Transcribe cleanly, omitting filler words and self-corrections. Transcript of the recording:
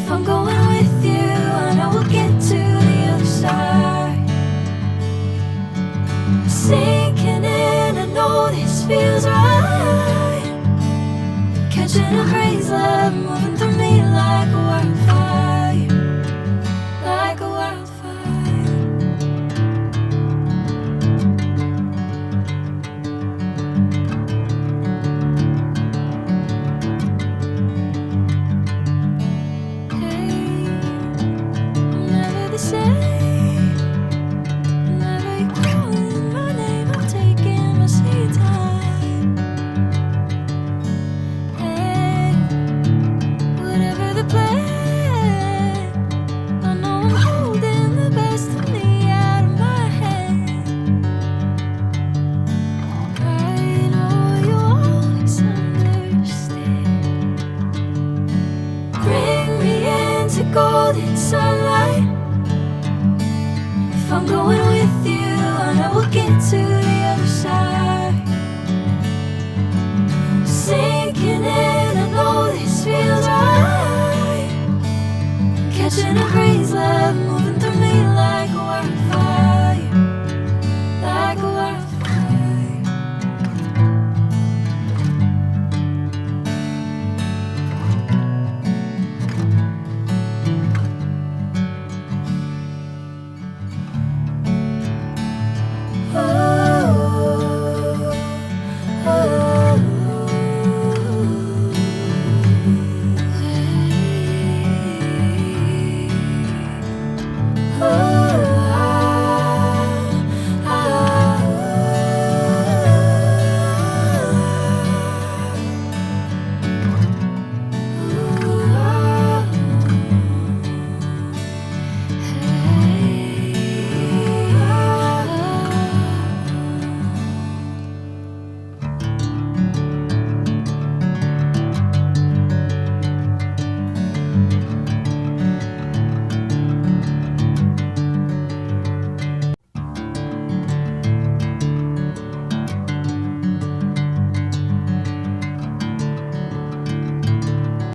If I'm going with you, I know we'll get to the other side. Sinking in, I know this feels right. Catching a crazy love, moving through me like a wildfire, like a wildfire. Hey, I'm never the same. Whenever you're calling my name, I'm taking my sweet time. Hey, whatever the plan, I know I'm holding the best of me out of my hand. I know you'll always understand. Bring me into golden sunlight. If I'm going with you, I know we'll get to the other side. Sinking in, I know this feels right.